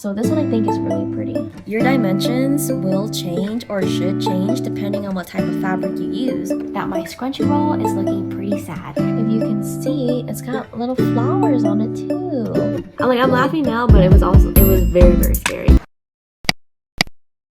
So this one I think is really pretty. Your dimensions will change or should change depending on what type of fabric you use. That my scrunchie roll is looking pretty sad. If you can see, it's got little flowers on it too. I'm laughing now, but it was very, very scary.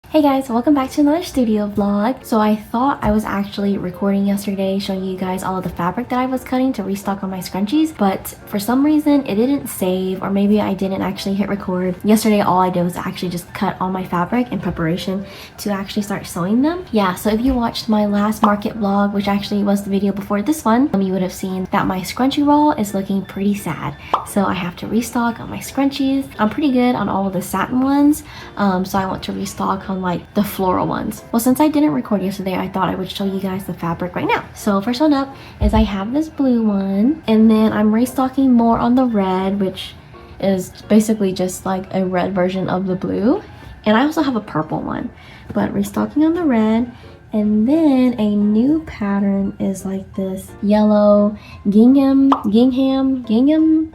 Hey guys, welcome back to another studio vlog. So I thought I was actually recording yesterday showing you guys all of the fabric that I was cutting to restock on my scrunchies, but for some reason it didn't save, or maybe I didn't actually hit record. Yesterday all I did was actually just cut all my fabric in preparation to actually start sewing them. Yeah, so if you watched my last market vlog, which actually was the video before this one, you would have seen that my scrunchie roll is looking pretty sad. So I have to restock on my scrunchies. I'm pretty good on all of the satin ones, so I want to restock on like the floral ones. Well, since I didn't record yesterday, I thought I would show you guys the fabric right now. So first one up is I have this blue one, and then I'm restocking more on the red, which is basically just like a red version of the blue. And I also have a purple one, but restocking on the red. And then a new pattern is like this yellow gingham,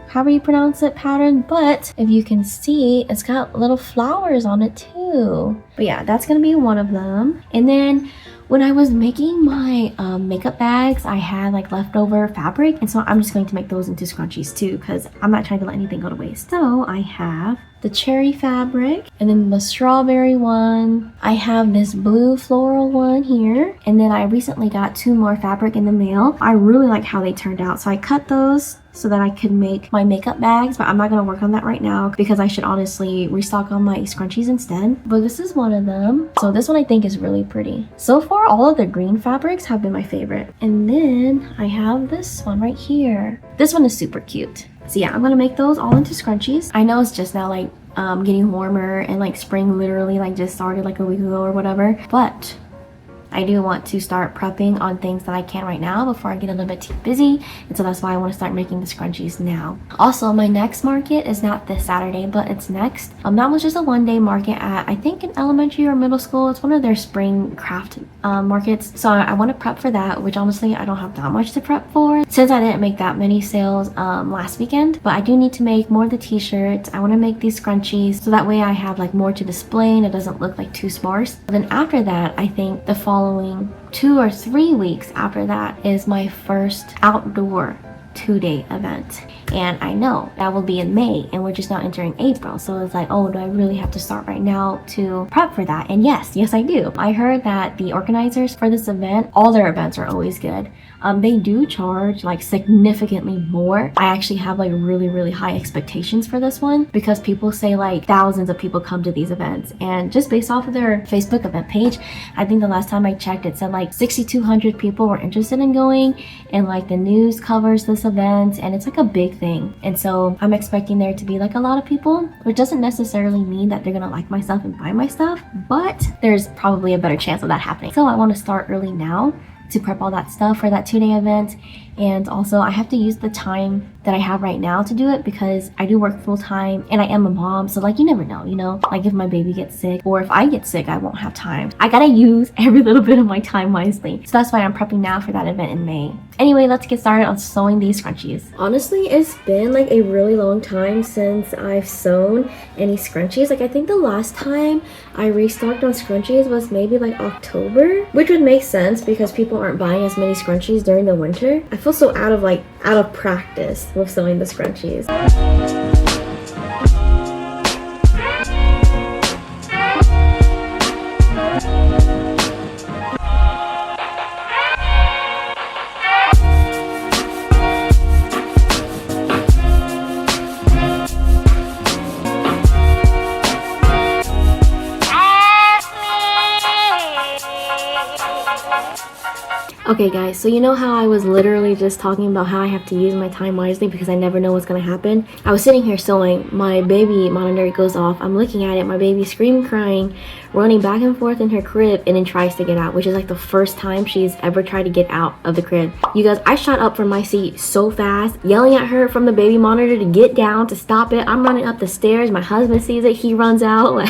however you pronounce it, pattern. But if you can see, it's got little flowers on it too. But yeah, that's gonna be one of them. And then when I was making my makeup bags, I had like leftover fabric, and so I'm just going to make those into scrunchies too, because I'm not trying to let anything go to waste. So I have the cherry fabric, and then the strawberry one. I have this blue floral one here, and then I recently got 2 more fabric in the mail. I really like how they turned out, so I cut those so that I could make my makeup bags, but I'm not going to work on that right now because I should honestly restock on my scrunchies instead. But this is one of them. So this one I think is really pretty. So far, all of the green fabrics have been my favorite. And then I have this one right here. This one is super cute. So yeah, I'm gonna make those all into scrunchies. I know it's just now like getting warmer, and like spring literally like just started like a week ago or whatever, but I do want to start prepping on things that I can right now before I get a little bit too busy, and so that's why I want to start making the scrunchies now. Also, my next market is not this Saturday, but it's next. That was just a one-day market at, I think, an elementary or middle school. It's one of their spring craft markets, so I want to prep for that, which honestly I don't have that much to prep for since I didn't make that many sales last weekend. But I do need to make more of the t-shirts. I want to make these scrunchies so that way I have like more to display and it doesn't look like too sparse. But then after that, I think the following 2 or 3 weeks after that is my first outdoor 2-day event, and I know that will be in May, and we're just now entering April, so it's like, oh, do I really have to start right now to prep for that? And yes I do. I heard that the organizers for this event, all their events are always good. They do charge like significantly more. I actually have like really high expectations for this one because people say like thousands of people come to these events, and just based off of their Facebook event page, I think the last time I checked it said like 6,200 people were interested in going, and like the news covers this event and it's like a big thing. And so I'm expecting there to be like a lot of people, which doesn't necessarily mean that they're gonna like my stuff and buy my stuff, but there's probably a better chance of that happening. So I want to start early now to prep all that stuff for that 2-day event. And also I have to use the time that I have right now to do it because I do work full-time and I am a mom, so like you never know, you know, like if my baby gets sick or if I get sick, I won't have time. I gotta use every little bit of my time wisely, so that's why I'm prepping now for that event in May. Anyway, let's get started on sewing these scrunchies. Honestly, it's been like a really long time since I've sewn any scrunchies. Like I think the last time I restocked on scrunchies was maybe like October, which would make sense because people aren't buying as many scrunchies during the winter. I feel so out of practice with sewing the scrunchies. Okay guys, so you know how I was literally just talking about how I have to use my time wisely because I never know what's gonna happen? I was sitting here sewing, my baby monitor goes off, I'm looking at it, my baby screaming, crying, running back and forth in her crib, and then tries to get out, which is like the first time she's ever tried to get out of the crib. You guys, I shot up from my seat so fast, yelling at her from the baby monitor to get down, to stop it. I'm running up the stairs, my husband sees it, he runs out,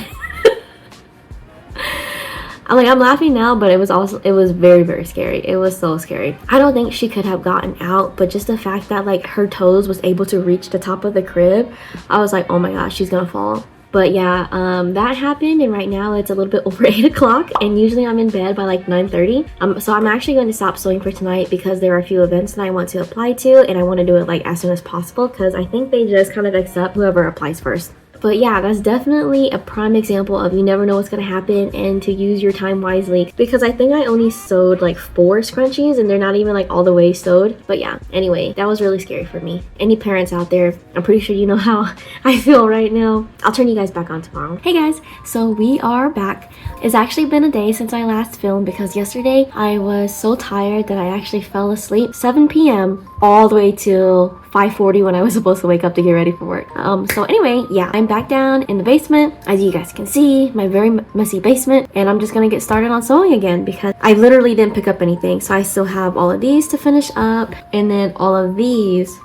like I'm laughing now, but it was very scary. It was so scary. I don't think she could have gotten out, but just the fact that like her toes was able to reach the top of the crib, I was like, oh my gosh, she's gonna fall. But yeah, that happened, and right now it's a little bit over 8 o'clock, and usually I'm in bed by like 9:30. So I'm actually going to stop sewing for tonight because there are a few events that I want to apply to, and I want to do it like as soon as possible because I think they just kind of accept whoever applies first. But yeah, that's definitely a prime example of you never know what's gonna happen and to use your time wisely, because I think I only sewed like 4 scrunchies and they're not even like all the way sewed. But yeah, anyway, that was really scary for me. Any parents out there, I'm pretty sure you know how I feel right now. I'll turn you guys back on tomorrow. Hey guys, so we are back. It's actually been a day since I last filmed because yesterday I was so tired that I actually fell asleep 7 p.m. all the way till 5:40 when I was supposed to wake up to get ready for work. So anyway, yeah, I'm back down in the basement. As you guys can see, my very messy basement, and I'm just gonna get started on sewing again because I literally didn't pick up anything. So I still have all of these to finish up and then all of these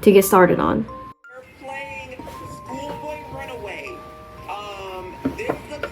to get started on. We're playing Schoolboy Runaway. This is a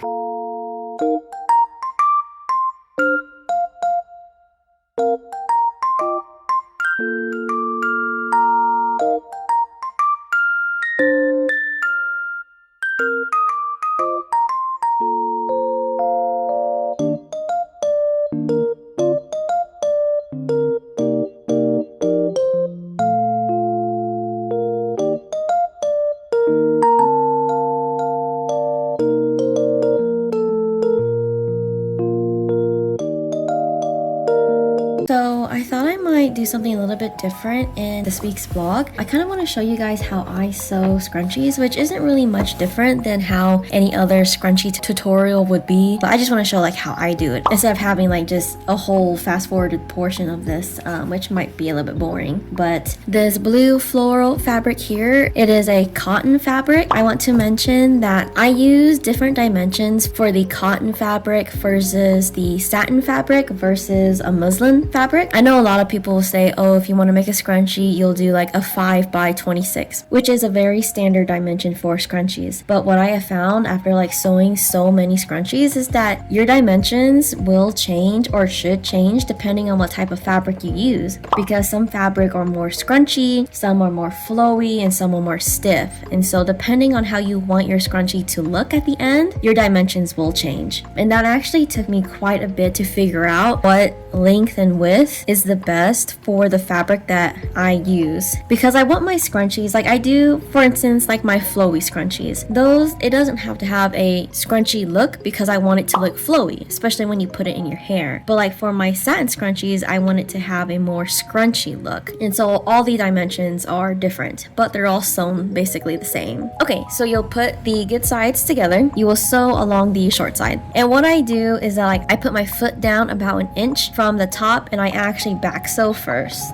So I thought I might do something a little bit different in this week's vlog. I kind of want to show you guys how I sew scrunchies, which isn't really much different than how any other scrunchie tutorial would be. But I just want to show like how I do it instead of having like just a whole fast forwarded portion of this, which might be a little bit boring. But this blue floral fabric here, it is a cotton fabric. I want to mention that I use different dimensions for the cotton fabric versus the satin fabric versus a muslin fabric. I know a lot of people will say, oh, if you want to make a scrunchie, you'll do like a 5 by 26, which is a very standard dimension for scrunchies. But what I have found after like sewing so many scrunchies is that your dimensions will change or should change depending on what type of fabric you use, because some fabric are more scrunchy, some are more flowy, and some are more stiff. And so depending on how you want your scrunchie to look at the end, your dimensions will change. And that actually took me quite a bit to figure out what length and width is the best for the fabric that I use, because I want my scrunchies, like I do for instance like my flowy scrunchies, those it doesn't have to have a scrunchy look because I want it to look flowy, especially when you put it in your hair. But like for my satin scrunchies, I want it to have a more scrunchy look, and so all the dimensions are different, but they're all sewn basically the same. Okay, so you'll put the good sides together, you will sew along the short side, and what I do is that like I put my foot down about an inch from the top and I actually back sew first.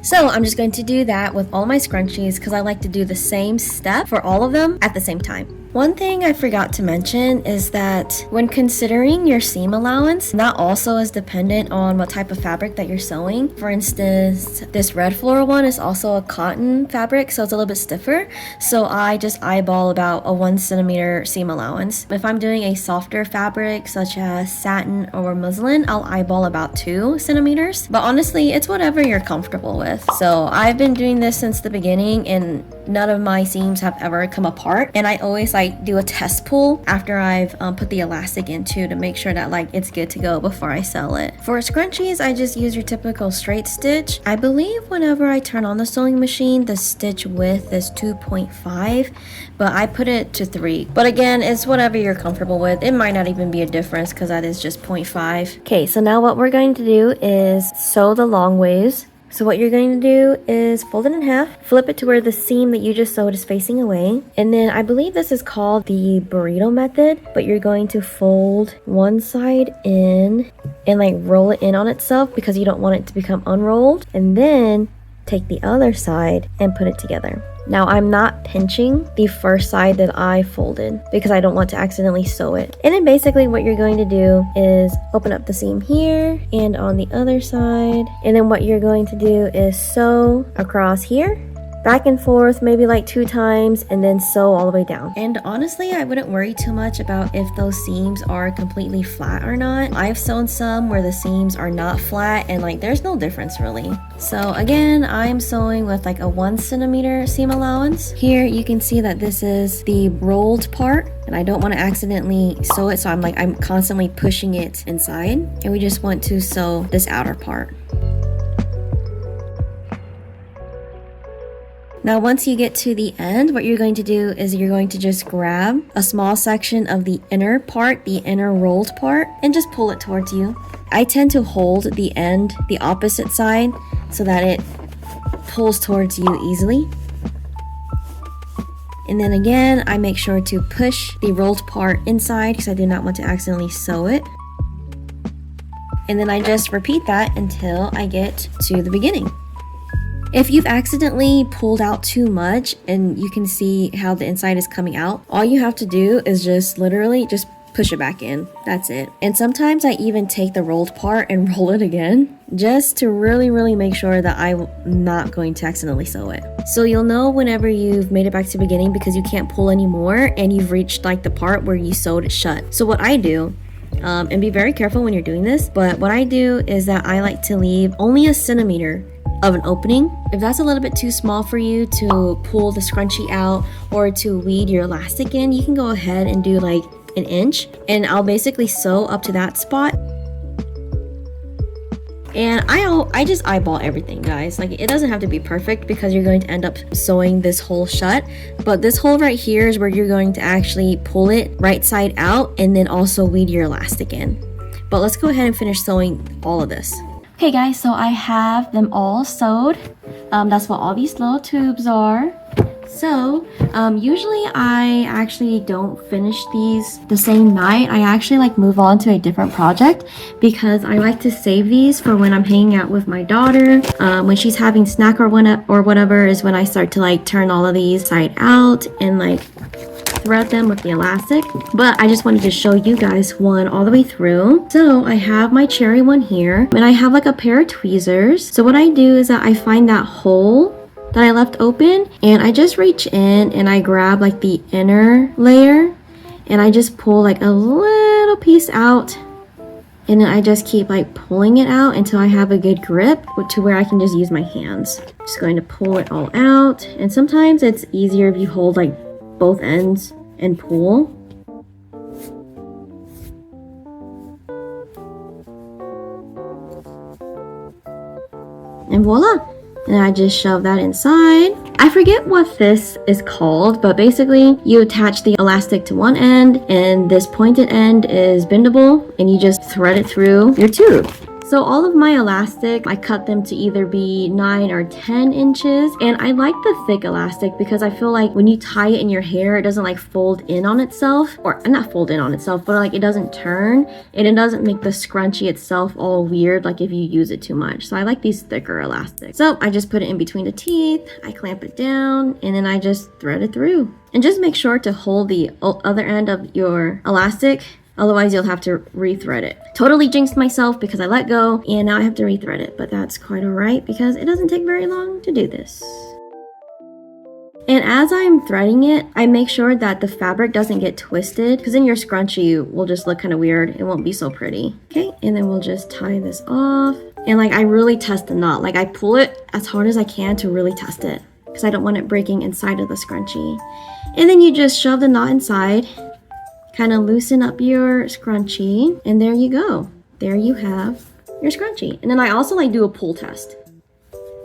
So I'm just going to do that with all my scrunchies because I like to do the same step for all of them at the same time. One thing I forgot to mention is that when considering your seam allowance, that also is dependent on what type of fabric that you're sewing. For instance, this red floral one is also a cotton fabric, so it's a little bit stiffer. So I just eyeball about a 1 centimeter seam allowance. If I'm doing a softer fabric such as satin or muslin, I'll eyeball about 2 centimeters. But honestly, it's whatever you're comfortable with. So I've been doing this since the beginning and none of my seams have ever come apart, and I always like do a test pull after I've put the elastic into to make sure that like it's good to go before I sell it. For scrunchies, I just use your typical straight stitch. I believe whenever I turn on the sewing machine, the stitch width is 2.5, but I put it to 3. But again, it's whatever you're comfortable with. It might not even be a difference because that is just 0.5. Okay, so now what we're going to do is sew the long waves. So what you're going to do is fold it in half, flip it to where the seam that you just sewed is facing away, and then I believe this is called the burrito method, but you're going to fold one side in and like roll it in on itself because you don't want it to become unrolled, and then take the other side and put it together. Now I'm not pinching the first side that I folded because I don't want to accidentally sew it. And then basically what you're going to do is open up the seam here and on the other side. And then what you're going to do is sew across here, back and forth maybe like 2 times, and then sew all the way down. And honestly, I wouldn't worry too much about if those seams are completely flat or not. I've sewn some where the seams are not flat, and like there's no difference really. So again, I'm sewing with like a 1 centimeter seam allowance. Here you can see that this is the rolled part, and I don't want to accidentally sew it, so I'm constantly pushing it inside, and we just want to sew this outer part. Now once you get to the end, what you're going to do is you're going to just grab a small section of the inner part, the inner rolled part, and just pull it towards you. I tend to hold the end, the opposite side, so that it pulls towards you easily. And then again, I make sure to push the rolled part inside because I do not want to accidentally sew it. And then I just repeat that until I get to the beginning. If you've accidentally pulled out too much and you can see how the inside is coming out, all you have to do is just literally just push it back in. That's it. And sometimes I even take the rolled part and roll it again just to really make sure that I'm not going to accidentally sew it. So you'll know whenever you've made it back to the beginning because you can't pull anymore and you've reached like the part where you sewed it shut. So what I do, and be very careful when you're doing this, but what I do is that I like to leave only a centimeter of an opening. If that's a little bit too small for you to pull the scrunchie out or to weed your elastic in, you can go ahead and do like 1 inch, and I'll basically sew up to that spot. And I just eyeball everything, guys. Like, it doesn't have to be perfect because you're going to end up sewing this hole shut, but this hole right here is where you're going to actually pull it right side out and then also weed your elastic in. But let's go ahead and finish sewing all of this. Okay guys, so I have them all sewed. That's what all these little tubes are. So usually I actually don't finish these the same night. I actually like move on to a different project because I like to save these for when I'm hanging out with my daughter. When she's having snack or whatever is when I start to like turn all of these side out and like thread them with the elastic. But I just wanted to show you guys one all the way through. So I have my cherry one here, and I have like a pair of tweezers. So what I do is that I find that hole that I left open, and I just reach in and I grab like the inner layer, and I just pull like a little piece out, and then I just keep like pulling it out until I have a good grip to where I can just use my hands. Just going to pull it all out, and sometimes it's easier if you hold like both ends and pull. And voila! And I just shove that inside. I forget what this is called, but basically you attach the elastic to one end and this pointed end is bendable, and you just thread it through your tube. So all of my elastic, I cut them to either be 9 or 10 inches. And I like the thick elastic because I feel like when you tie it in your hair, it doesn't like fold in on itself, or not fold in on itself, but like it doesn't turn, and it doesn't make the scrunchie itself all weird like if you use it too much. So I like these thicker elastics. So I just put it in between the teeth, I clamp it down, and then I just thread it through. And just make sure to hold the other end of your elastic, otherwise you'll have to rethread it. Totally jinxed myself because I let go and now I have to rethread it, but that's quite alright because it doesn't take very long to do this. And as I'm threading it, I make sure that the fabric doesn't get twisted, because then your scrunchie will just look kind of weird. It won't be so pretty. Okay, and then we'll just tie this off. And like, I really test the knot. Like, I pull it as hard as I can to really test it because I don't want it breaking inside of the scrunchie. And then you just shove the knot inside, kind of loosen up your scrunchie, and there you go. There you have your scrunchie. And then I also like do a pull test.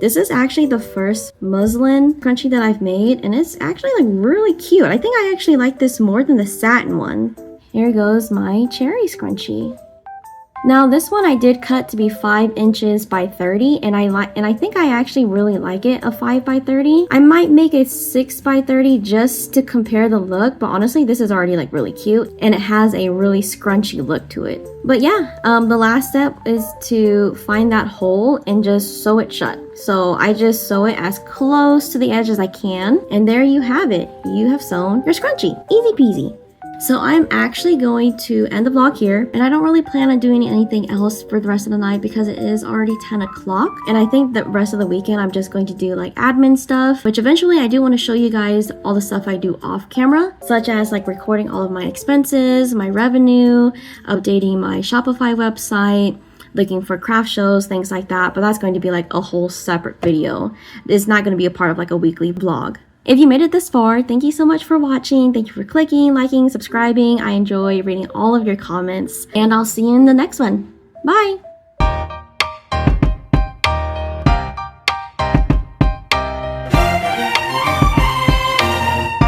This is actually the first muslin scrunchie that I've made, and it's actually like really cute. I think I actually like this more than the satin one. Here goes my cherry scrunchie. Now this one I did cut to be 5 inches by 30, and I think I actually really like it, a 5 by 30. I might make a 6 by 30 just to compare the look, but honestly this is already like really cute, and it has a really scrunchy look to it. But yeah, the last step is to find that hole and just sew it shut. So I just sew it as close to the edge as I can, and there you have it. You have sewn your scrunchie. Easy peasy. So I'm actually going to end the vlog here, and I don't really plan on doing anything else for the rest of the night because it is already 10 o'clock, and I think the rest of the weekend I'm just going to do like admin stuff, which eventually I do want to show you guys all the stuff I do off camera, such as like recording all of my expenses, my revenue, updating my Shopify website, looking for craft shows, things like that. But that's going to be like a whole separate video. It's not going to be a part of like a weekly vlog. If you made it this far, thank you so much for watching. Thank you for clicking, liking, subscribing. I enjoy reading all of your comments, and I'll see you in the next one. Bye!